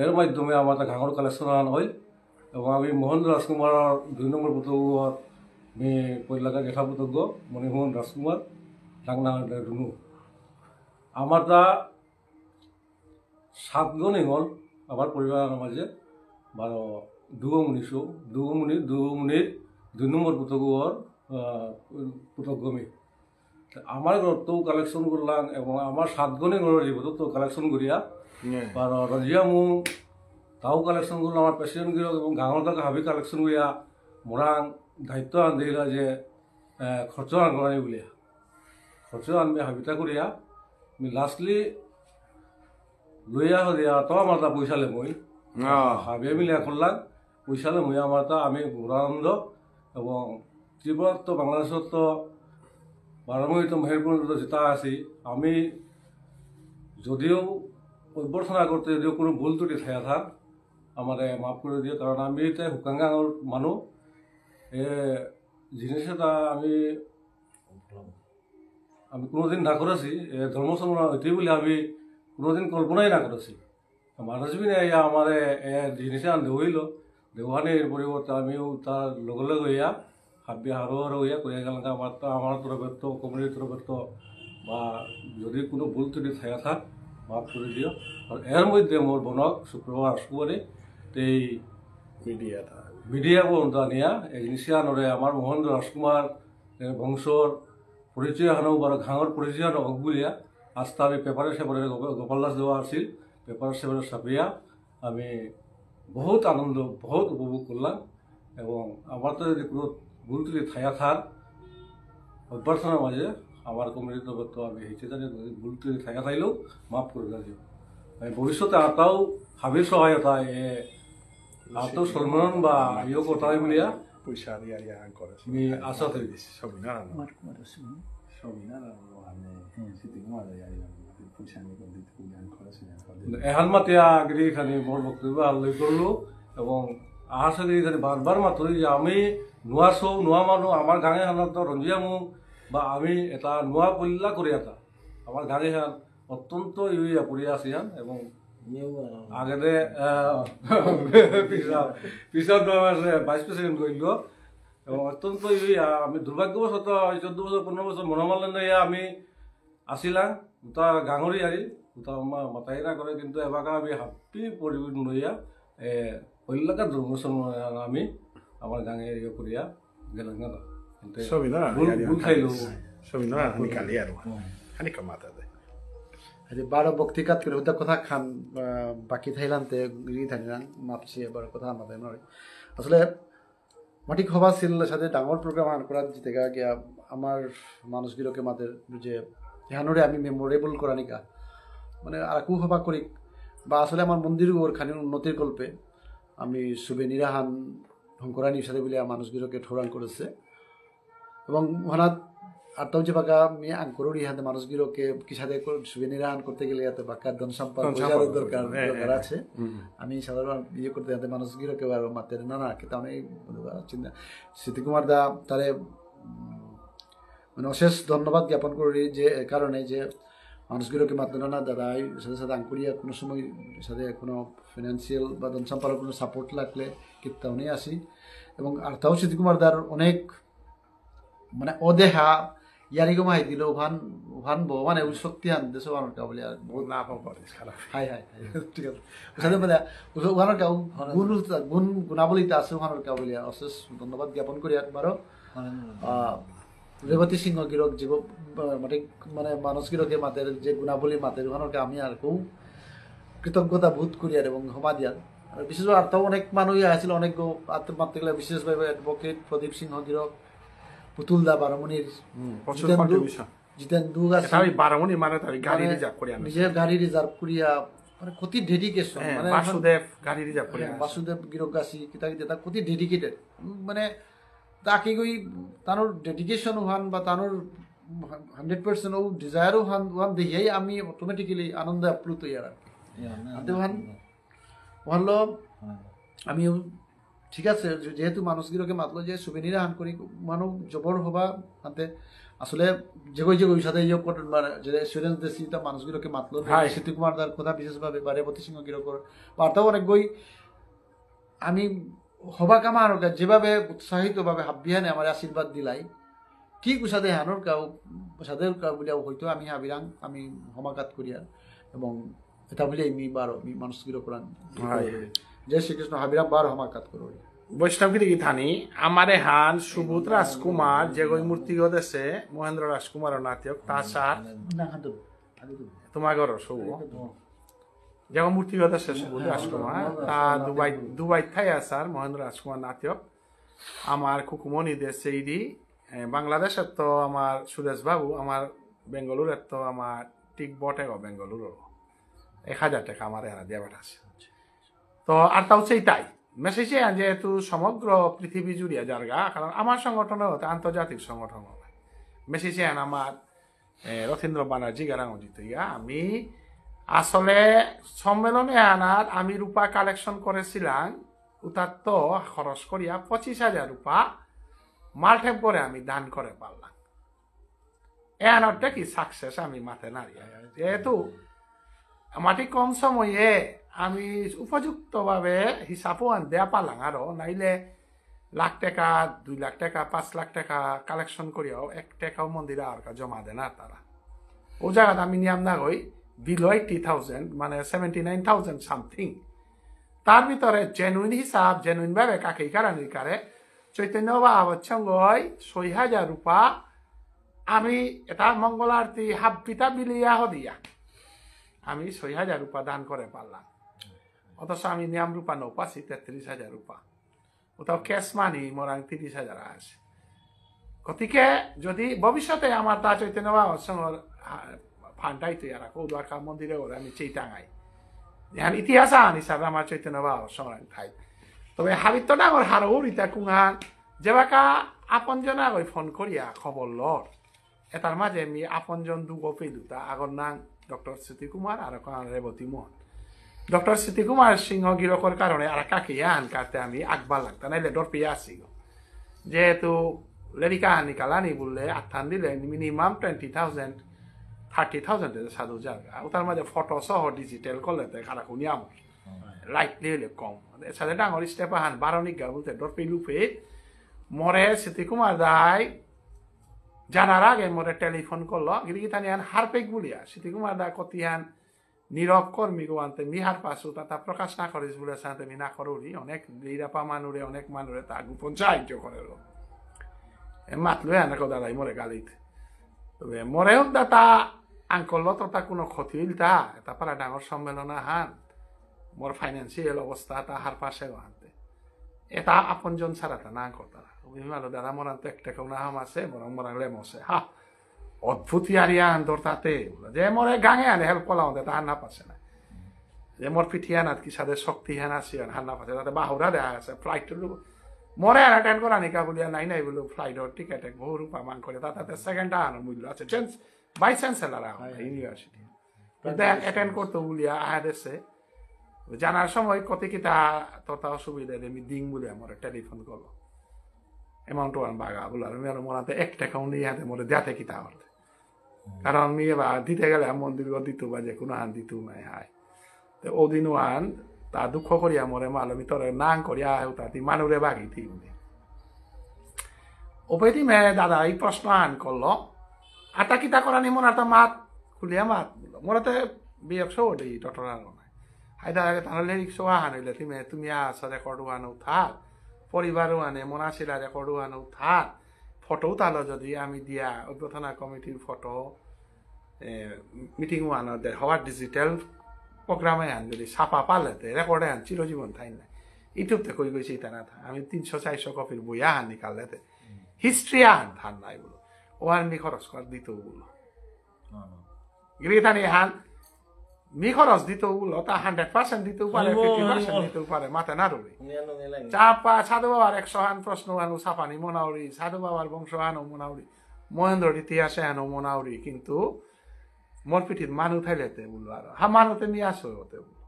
এর মাধ্যমে আমার একটা ঘাঙর কালেকশন আনা হয় এবং আমি মোহন রাজকুমারের 2 নম্বর পুতগুয়ার আমি পয়লাকা জেঠা পুতগ্য মণিমোহন রাজকুমার ডাংনা রুনু আমার তা 7 জনই হল আমার পরিবারের মাঝে 12 দুগুমুনির 2 নম্বর পুতগুয়ার পুতগ্যমি আমার তো কালেকশন করলাম এবং আমার 7 জনই ঘরের জীবন তো কালেকশন করিয়া আর রঞ্জিয়া মু তাও কালেকশন করলো আমার প্রেসিডেন্ট গিয়ে এবং গাঁৱৰ তাকে হাবি কালেকশন করিয়া মোরাং দায়িত্ব আন দিলা যে খরচ আন করানি বলিয়া খরচ আনবে হাবিটা করিয়া আমি লাস্টলি লইয়া দিয়া তো আমার তা পয়সা লে মই হাবিয়ে মিলিয়া করলাম পয়সা লে মই আমার তা আমি ঘোরানন্দ এবং ত্রিপুরার তো বাংলাদেশত তো বারোমণি তো মেহেরপুর যেটা আছি আমি যদিও অভ্যর্থনা করতে যদিও কোনো ভুল ত্রুটি থাকা থাক আমার মাফ করে দিও কারণ আমি এটা হুকাঙ্গাঙর মানুষ এ জিনিসটা আমি কোনোদিন না করেছি ধর্ম সংগ্রহ এটি বলে আমি কোনোদিন কল্পনাই না করেছি মানুষবি ইয়া আমার জিনিসে আন দেওয়াইল দেওয়ানির পরিবর্তে আমিও তার লগে লগে হইয়া হাবি হারো হইয়া করিয়া গেলাম আমার তরফের তো কমিটির তরফের তো বা যদি কোনো ভুল ত্রুটি থাকা থাক মাফ করে দিও আর এর মধ্যে মোর বনক শুক্রবার আসকুবারে এই মিডিয়া পর্যন্ত আনিয়া এগনিশিয়ানরে আমার মোহন রাজকুমার বংশর পরিচয় হানো বা ঘাঙর পরিচয় হানো অগবুলিয়া আস্তা আমি পেপারে সেপারে গোপাল দাস দেওয়া আছিল পেপারে সেপারে ছাপিয়া আমি বহুত আনন্দ বহুত উপভোগ করলাম এবং আমার তো যদি কোনো ভুল ত্রুটি থাকা থাক অভ্যর্থনার মাঝে আমার কমিটির তরফ তো আমি হেঁচে জানি ভুল ত্রুটি থাকা থাকলেও মাফ করে দিও আমি ভবিষ্যতে আতাও হাবির সহায়তা আতো সন্মান বা ইয়ে কথা বলিয়া পয়সা দিয়া ইয়া করে আমি আশা থাকি সবই না এহাল মাতিয়া গিরি খানি মোর বক্তব্য আল্লাই করলো এবং আহা সাথে খানি বারবার মাত্র যে আমি নোয়া সৌ নোয়া মানুষ আমার গাঁয়ে হানাত রঞ্জিয়া মুখ বা আমি এটা নোয়া পল্লা করে এটা আমার গাঁয়ে হান অত্যন্ত ইউয়া পড়িয়া আছি হান এবং আগেতে পিছত ভাইস প্রেসিডেন্ট করল এবং অত্যন্ত ইউয়া আমি দুর্ভাগ্যবশত 14 বছর 15 বছর মনোমালিন্য আমি আসিলা ওটা গাঙরি আরি ওটা মাতাইরা করে কিন্তু এবার আমি হাপ্পি পরিবেশ লইয়া হইলাকা ধর্মসন্ন আমি আমার গাঙে ইয়ে করিয়া গেলাম না কিন্তু ছবি না ভুল খাইলো ছবি না হানি কালি আর হানি কামাতা দে আজি বারো বক্তিকাত করে ওটা কথা খান বাকি থাইলান্তে গিরি থাইলান মাপছি এবার কথা আমাদের নয় আসলে মাটিক হবা ছিল সাথে ডাঙর প্রোগ্রাম আন করার জিতে গিয়া আমার মানুষগুলোকে মাদের যে ইহানোরে আমি মেমোরেবল করা নিকা মানে আর কু হবা করি বা আসলে আমার মন্দির ওর খানি উন্নতির কল্পে আমি শুভে নিরাহান শঙ্করানির সাথে বলে মানুষগুলোকে ঠোরাং করেছে এবং হঠাৎ আর তাও যে বাঁকা আমি আঙ্করই হাতে মানুষগুলোকে কি সাথে শুভে নিরাহান করতে গেলে এত বাঁকা ধন সম্পদ দরকার আছে আমি সাধারণ ইয়ে করতে হাতে মানুষগুলোকে আর মাতে না কিন্তু আমি চিন্তা স্মৃতিকুমার দা তারে মানে অশেষ ধন্যবাদ জ্ঞাপন করি যে কারণে যে মানুষগুলোকে মাত্র না দাদা সাথে সাথে আঙ্কুরিয়া কোনো সময় সাথে কোনো ফিনান্সিয়াল বা ধন সম্পর্কের কোনো সাপোর্ট লাগলে কিন্তু উনি আসি এবং আর তাও স্মৃতিকুমার দার অনেক মানে অদেহা ইয়ারিগো মাই দিল ওখান মানে ওই শক্তি আন দেশ ওখান বলে আর বহুত না পাও করে খারাপ হাই ঠিক আছে সাথে মানে ওখান গুণ গুণাবলীতে আছে ওখান বলে অশেষ ধন্যবাদ জ্ঞাপন করি একবারও রেবতী সিংহ গিরক জীব মানে মানুষ গিরকে মাতের যে গুণাবলী মাতের ওখানকে আমি আর কেউ কৃতজ্ঞতা বোধ করি আর এবং ক্ষমা দিয়ার আর বিশেষভাবে আর তাও অনেক মানুষই আসছিল অনেক মারতে গেলে বিশেষভাবে অ্যাডভোকেট প্রদীপ সিংহ গিরক পুতুল দা বারমণির জিতেন দুগ আছে বারমণি মানে গাড়ি রিজার্ভ করিয়া নিজের গাড়ি রিজার্ভ করিয়া মানে কতি ডেডিকেশন মানে বাসুদেব গাড়ি রিজার্ভ করিয়া বাসুদেব গিরক গাছি কিতা কিতা কতি ডেডিকেটেড মানে তাকে গই তানোর ডেডিকেশন হান বা তানোর 100% ও ডিজায়ারও হান দেখিয়াই আমি অটোমেটিক্যালি আনন্দ আপ্লুত ইয়ার আর কি ওহান আমি ঠিক আছে যেহেতু মানুষগুলোকে মাতলো যে সুবেনিরা হান করি মানব জবর হবা হাতে আসলে যেগই সাথে ইয়ে মানে যে এক্সপিরিয়েন্স দিয়েছি তা মানুষগুলোকে মাতলো স্মৃতিকুমার দার কথা বিশেষভাবে বা রেবতী সিংহ গিরকর বার্তাও অনেক গই আমি হবা কামা আর যেভাবে উৎসাহিতভাবে হাবিয়ানে আমার আশীর্বাদ দিলাই কি কুসাদে হানোর কাউ সাদের কাউ বলিয়াও হয়তো আমি হাবিরাং আমি হমাকাত করিয়ার এবং এটা বলে আমি বারো আমি মানুষগুলো কোরআন জয় শ্রীকৃষ্ণ হাবিরাম বার হমাকাত করো বৈষ্ণবগিরি গীতানি আমারে হান সুবোধ রাজকুমার যেগই মূর্তিগত আছে মহেন্দ্র রাজকুমার নাটক তাছাড় তোমার ঘর সব যেমন মূর্তিগত আছে সুবোধ রাজকুমার তা দুবাই থাই আসার মহেন্দ্র রাজকুমার নাটক আমার কুকুমনি দেশ সেইদি বাংলাদেশের তো আমার সুরেশ বাবু আমার বেঙ্গালুরের তো আমার ঠিক বটে বেঙ্গালুরু 1000 টাকা আমার এরা দিয়ে পাঠাচ্ছে তো আর তাও সেইটাই মেসেজে যেহেতু সমগ্র পৃথিবী জুড়িয়া জায়গা কারণ আমার সংগঠন হতে আন্তর্জাতিক সংগঠন হবে মেসেজে আমার রথীন্দ্র ব্যানার্জি গারাঙ্গজিত ইয়া আমি আসলে সম্মেলনে আনার আমি রূপা কালেকশন করেছিলাম ওটার তো খরচ করিয়া 25,000 রূপা মাল্টেপ করে আমি দান করে পারলাম এনটা কি সাকসেস আমি মাথায় নাড়িয়ে যেহেতু মাটি কম সময়ে আমি উপযুক্তভাবে হিসাবও দেয়া পারলাম আরো নাইলে লাখ টাকা 2 লাখ টাকা 5 লাখ টাকা কালেকশন করিয়াও 1 টাকাও মন্দিরে আর জমা দেয় না তারা ও জায়গাটা আমি নিয়ম না হই বিলো 80,000 মানে 79,000 সামথিং তার ভিতরে জেনুইন হিসাব জেনুইন ভাবে কাকে কারণের কারে চৈতন্য বা আবচ্ছঙ্গ 6,000 রূপা আমি এটা মঙ্গল আরতি হাব্বিতা বিলিয়া হদিয়া আমি 6,000 রূপা দান করে পারলাম অথচ আমি নিয়ম রূপা নৌ পাচ্ছি 33,000 রূপা ওটাও ক্যাশ মানি মোরাং 30,000 আছে গতিকে যদি ভবিষ্যতে আমার তা চৈতন্য বা আবচ্ছঙ্গ ফান্ডাই তুই আর কৌদুয়াকা মন্দিরে ওরা আমি চেইটাঙাই এখন ইতিহাস আন হিসাবে আমার চৈতন্য বা আবচ্ছঙ্গ ঠাই তবে হাবিত্য ডাঙর হারও ইতা কুঙান যেবাকা আপনজনা ওই ফোন করিয়া খবর লর এটার মাঝে আমি আপনজন দুগো পেলু তা আগর নাম ডক্টর স্মৃতিকুমার আর রেবতী মোহন ডক্টর স্মৃতিকুমার সিংহ গিরকর কারণে আর কাকে আন কাতে আমি আগবার লাগতা নাইলে ডর পেয়ে আসি যেহেতু লেরিকা নিকালানি বললে আত্থান দিলে মিনিমাম 20,000 30,000 সাধু জায়গা ওটার মাঝে ফটো সহ ডিজিটাল করলে খারাপ নিয়াম লাইটলি হলে কম সাথে ডাঙর স্টেপা হান 12 নিগা বলতে ডর পেলু পেয়ে মরে স্মৃতিকুমার দায় জানার আগে মোরে টেলিফোন করলো গিরিগিতানি আন হারপেক বলিয়া সিটি কুমার দা কতিয়ান নীরব কর্মী গোয়ান্তে মিহার পাশু তা প্রকাশ না করিস বলে সাথে মি না করুরি অনেক লিরাপা মানুরে অনেক মানুরে তা গোপন সাহায্য করে মাতলো এনেক দাদাই মরে গালিত তবে মরেও তা আঙ্কল তো তা কোনো ক্ষতি হইল তা এটা পারা ডাঙর সম্মেলন হান মোর ফাইন্যান্সিয়াল অবস্থা তা হার পাশে হানতে এটা আপনজন ছাড়া তা না কথা মালো দাদা মরান তো একটা কেউ না হাম আছে মরং মরাং লেমসে হা অদ্ভুত ইয়ারিয়া আন্দর তাতে যে মরে গাঙে আনে হেল্প করলাম তাহার না পাচ্ছে না যে মোর পিঠিয়া নাত কি সাথে শক্তি হেন আসি হার না পাচ্ছে তাতে বাহুরা দেখা আছে ফ্লাইট মরে আর অ্যাটেন্ড করা নিকা বলিয়া নাই বলো ফ্লাইটর টিকেট বহু রূপা মান করে তাতে সেকেন্ড আনার মূল্য আছে ভাইস চ্যান্সেলার ইউনিভার্সিটি অ্যাটেন্ড করতো বলিয়া আয়া দেশে জানার সময় কত কিতা তথা অসুবিধা আমি দিং বলে আমার টেলিফোন করলো অ্যামাউন্ট ওয়ান বাগা বলে আমি মরাতে এক টাকাও নিয়ে হাতে মরে দেয়াতে কিতা হতে কারণ আমি এবার দিতে গেলে মন্দির দিত বা যে কোনো হান দিত নাই হাই তো ওদিন ওয়ান তা দুঃখ করিয়া মরে মাল আমি তোর নাং করিয়া তাতি মানুরে বাগি দিই ওপেটি মে দাদা এই প্রশ্ন আন করলো আটা কিতা করা নি মনে মাত খুলিয়া মাত বললো মরাতে বিয়ক সৌ দেই টটরার নাই হাই দাদাকে তাহলে রিক্সা হান হইলে তুমি আসা রেকর্ড আনো থাক পরিবারও আনে মনাশিলা রেকর্ডও আনো থাক ফটোও তাহলে যদি আমি দিয়া অভ্যর্থনা কমিটির ফটো মিটিংও আনো দে হওয়ার ডিজিটাল প্রোগ্রামে আন যদি ছাপা পালেতে রেকর্ডে আন চিরজীবন থাই না ইউটিউবতে কই গেছি তা না থা আমি 300-400 কপির বই আন নিকালেতে হিস্ট্রি আন থান নাই বলো ও আর মি খরচ কর দিত বলো গিরিতানি হান মি খরচ দিত বলো তা 100% দিতেও পারে 50% দিতেও পারে মাথা না রবি চাপা সাধু বাবার 100 হান প্রশ্ন আনু ছাপানি মোনাউরি সাধু বাবার বংশ আনো মোনাউরি মহেন্দ্র ইতিহাসে আনো মোনাউরি কিন্তু মোর পিঠিত মানু থাইলেতে বললো আর মানুতে নিয়ে আসো ওতে বললো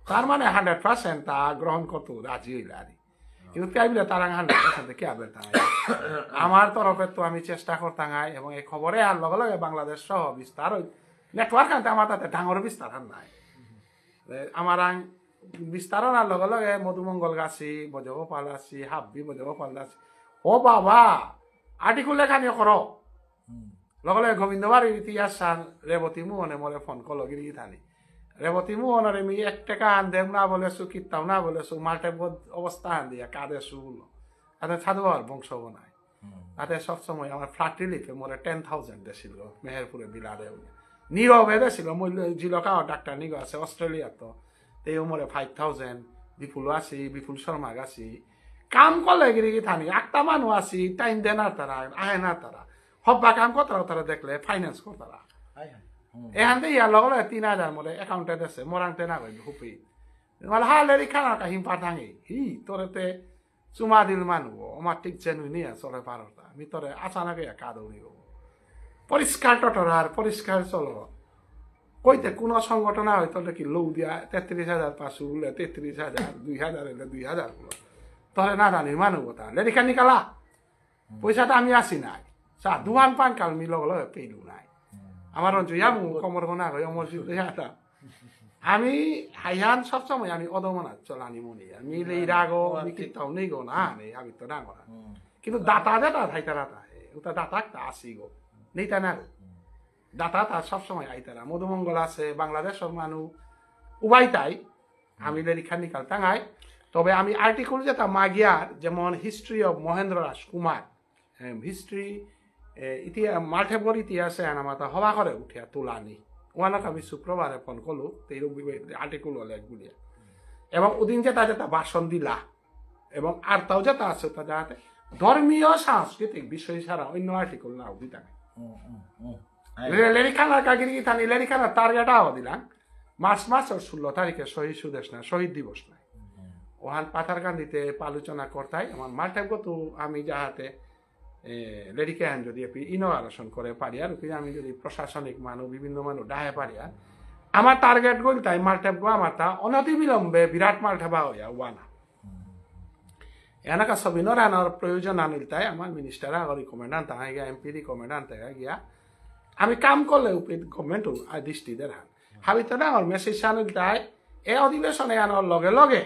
তার মানে 100% তা গ্রহণ করতো রাজি হইলে আর কিন্তু তাই বলে তার 100% কে আবের তাঙাই আমার তরফে তো আমি চেষ্টা করতাম এবং এই খবরে আর লগে লগে বাংলাদেশ সহ বিস্তার নেটওয়ার্ক আনতে আমার তাতে ডাঙর বিস্তার নাই আমার বিস্তার আর লগে লগে মধুমঙ্গল গাছি বজগোপাল আছি হাব্বি বজগোপাল আছি ও বাবা আর্টিকুল লেখানি করো লগে লগে গোবিন্দবাড়ির ইতিহাস সান রেবতী মোহনে মরে ফোন করলো গিরি থানি রেবতী মোহনের আমি 1 টাকা আন দেব না বলেছো কিতাও না বলেছো মাল্টে অবস্থা আন দিয়া কাঁদে শুলো তাতে সাধু বাবার বংশ নাই তাতে সবসময় আমার ফ্ল্যাট রিলিফে মরে 10,000 দেছিল মেহেরপুরে বিলারে নীরবে দেছিল মূল্য জিলকা ডাক্তার নিগ আছে অস্ট্রেলিয়া তো তেও মরে 5,000 বিপুল আসি বিপুল শর্মা গাছি কাম করলে গিরি থানি একটা মানুষ আসি টাইম দে না তারা আহে না তারা হব্বা কাম করতারা তারা দেখলে ফাইন্যান্স করতারা এখান থেকে ইয়ার লগে 3,000 মরে অ্যাকাউন্টে দেশে মরাংতে না কই হুপি মানে হালেরি খানা কাহিম পাঠাঙি হি তোরেতে চুমা দিল মানুষ আমার ঠিক চেনুই নিয়ে চলে পারতা আমি তোরে আচানাকে কাদৌনি পরিষ্কার টটরার পরিষ্কার চলো কইতে কোন সংগঠন হয় তোলে কি লৌ দিয়া 33,500 বলে 33,000 2,000 এলে 2,000 বলো তোরে না জানি মানুষ কথা লেরিখা নিকালা পয়সাটা আমি আসি নাই চা দুহান পান কাল মি লগে লগে পেইলু নাই আমার জয়ামু কমর গোনা হয় অমর জিটা আমি হাইহান সবসময় আমি অদমনা চলানি মনে আমি এই রাগ আমি কিতাও নেই গো না নেই আমি তো না করা কিন্তু দাতা যেটা থাইতারা ওটা দাতা একটা আসি গো নেইতা না দাতা তার সবসময় আইতারা মধুমঙ্গল আছে বাংলাদেশের মানুষ উভয় তাই আমি লেরিখা নিকাল টাঙাই তবে আমি আর্টিকেল যেটা মাগিয়ার যেমন history of Mahendra Rajkumar history ইতিহাস মাল্টেবর ইতিহাসে আনামাতা হওয়া করে উঠিয়া তোলানি ওয়ানক আমি শুক্রবারে ফোন করলো এই আর্টিকেল হলে একগুলিয়া এবং ওদিন যেটা যেটা ভাষণ দিলা এবং আর তাও যেটা আছে তা যাতে ধর্মীয় সাংস্কৃতিক বিষয় ছাড়া অন্য আর্টিকেল না দিতা লেরিখানার কাগিরি থানি লেরিখানার টার্গেটাও দিলাম মার্চ 16 তারিখে শহীদ সুদেশ না শহীদ দিবস নাই ওহান পাথারকান্দিতে আলোচনা করতাই আমার মাল্টেব তো আমি যাহাতে লেডিকে আন যদি ইনোভেশন করে পারি আর আমি যদি প্রশাসনিক মানুষ বিভিন্ন মানুষ ডাহে পারি আর আমার টার্গেট গোল তাই মাল্টেব গো আমার তা অনতিবিলম্বে বিরাট মাল্টেবা হইয়া ওয়ানা এনেকা সবিনর আনার প্রয়োজন আনিল তাই আমার মিনিস্টার আগর রিকমেন্ড আনতে গিয়া এমপি রিকমেন্ড আনতে গিয়া আমি কাম করলে গভর্নমেন্ট দৃষ্টি দেন হাবি তো ডাঙর মেসেজ আনিল তাই এই অধিবেশনে আনার লগে লগে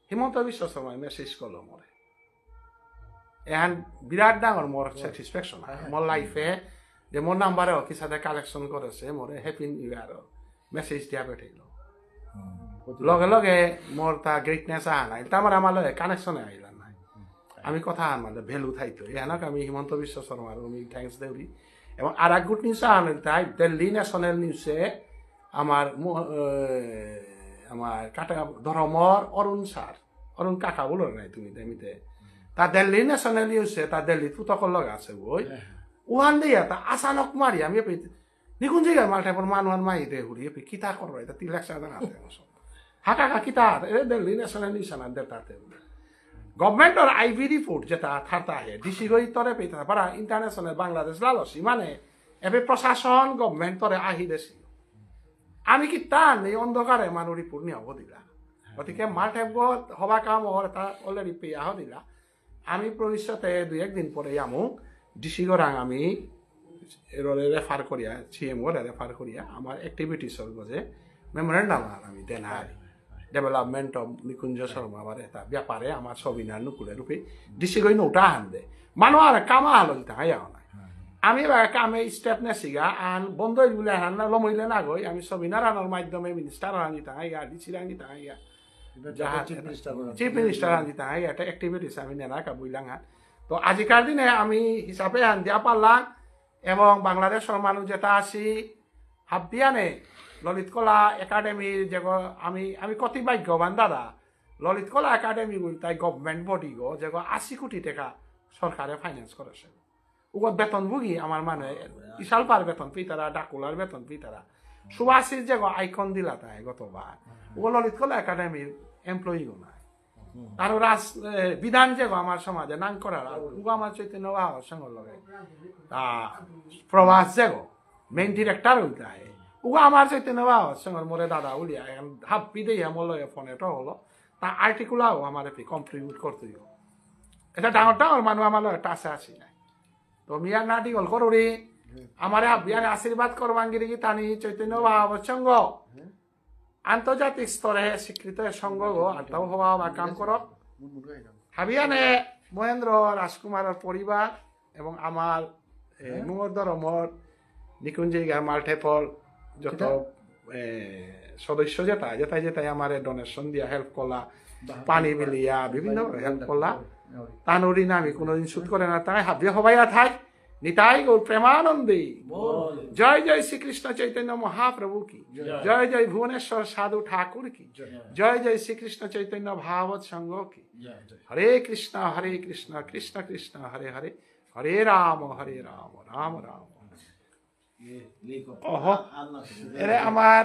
হিমন্ত বিশ্ব শর্মায় মেসেজ করলো মরে এখন বিরাট ডাঙর মোর স্যাটিসফ্যাকশন মোর লাইফে যে মোর নাম্বারে কি সাথে কালেকশন করেছে মোরে হ্যাপি নিউ ইয়ার মেসেজ দিয়া পাঠাইল লগে লগে মোর তা গ্রেটনেস আহা নাই তা আমার লগে কানেকশনে আইলা নাই আমি কথা মানে ভ্যালু থাইতো এখানক আমি হিমন্ত বিশ্ব শর্মার আমি থ্যাংকস দেউরি এবং আর এক গুড নিউজ আনেন তাই দিল্লি ন্যাশনাল নিউজে আমার আমার কাটা ধর্মর অরুণ কাকা বলো নাই তুমি দেমিতে তা দিল্লি ন্যাশনাল নিউজে তা দিল্লি তুতকর লগে আছে বই ওহান দিয়া তা আচানক মারি আমি নিকুন জায়গায় মালটাইপর মানুয়ান মাই দে হুড়ি কিতা করো এটা 3 লাখ টাকা হাকা কিতা দিল্লি ন্যাশনাল নিউজ আনার দেতাতে গভর্নমেন্টর আইভি রিপোর্ট যেটা থার্তা হে ডিসি গই তরে পেতা পারা ইন্টারন্যাশনাল বাংলাদেশ লালসি মানে এবে প্রশাসন গভর্নমেন্ট তরে আহি দেছি আমি কি টান এই অন্ধকারে মানুষ রিপোর্ট নিয়ে হব দিলা গতিকে মাল্টাইপ হবা কাম হর তা অলরেডি পেয়ে আহ দিলা আমি ভবিষ্যতে 2-1 দিন পরে আমু ডিসি গরাং আমি রেফার করিয়া সিএমও রেফার করিয়া আমার অ্যাক্টিভিটিসর গজে মেমোরেন্ডাম আমি দেনার ডেভেলপমেন্ট অফ নিকুঞ্জ শর্মা আমার এটা ব্যাপারে আমার সবিনার নুকুলে রূপে ডিসি গই নোটা হান দে মানুষ আর কামা হালো দিতে হাইয়াও নাই আমি কামে স্টেপ নেছিগা আন বন্ধ বলে হান লমইলে না গই আমি সবিনার আনার মাধ্যমে মিনিস্টার রানিতা হাইয়া ডিসি রানিতা হাইয়া চিফ মিনিস্টার রানিতা হাইয়া এটা অ্যাক্টিভিটিস আমি নেনা কাবুইলাং হান তো আজিকার দিনে আমি হিসাবে হান দিয়া পারলাম এবং বাংলাদেশের মানুষ যেটা আছি হাবিয়ানে ললিত কলা একাডেমির যে আমি কতি ভাগ্যবান দাদা ললিত কলা একাডেমি বল তাই গভর্নমেন্ট বডি গো যে 80 কোটি টাকা সরকারে ফাইন্যান্স করেছে ওগো বেতন ভুগি আমার মানে বিশাল পার বেতন পিতারা ডাকুলার বেতন পিতারা সুভাষির যে আইকন দিলা তাই গতবার ওগো ললিত কলা একাডেমির এমপ্লয়ি গো নাই আর বিধান যে আমার সমাজে নাং করার ওগো আমার চৈতন্য বাবার সঙ্গে লগে প্রভাস যে মেইন ডিরেক্টর হইতে ওগো আমার চৈতন্য বাবার সঙ্গে মোরে দাদা উলিয়া হাপ্পি দিয়ে মোর লগে ফোনেটো হলো তা আর্টিকুলাও আমার কন্ট্রিবিউট করতে এটা ডাঙর ডাঙর মানুষ আমার লগে টাচে আসি নাই তো মিয়া নাটি গল করুরি আমার হাবিয়ানে আশীর্বাদ করবাঙ্গিরি কি টানি চৈতন্য বাবার সঙ্গ আন্তর্জাতিক স্তরে স্বীকৃত সঙ্গ গো আর তাও হওয়া বা কাম করক হাবিয়ানে মহেন্দ্র রাজকুমারের পরিবার এবং আমার মোর ধর্মর নিকুঞ্জিগা মাল্টেপল যত সদস্য যেটাই আমার ডোনেশন দিয়া হেল্প করলা পানি মিলিয়া বিভিন্ন হেল্প করলা তানুরি না আমি কোনোদিন শুট করে না তাই হাবিয়া হবাইয়া থাই নিতাই গৌর প্রেমানন্দী জয় জয় শ্রীকৃষ্ণ চৈতন্য মহাপ্রভু কি জয় জয় ভুবনেশ্বর সাধু ঠাকুর কি জয় জয় শ্রীকৃষ্ণ চৈতন্য ভাগবত সংঘ কি হরে কৃষ্ণ কৃষ্ণ কৃষ্ণ হরে হরে হরে রাম রাম রাম ওহ এরে আমার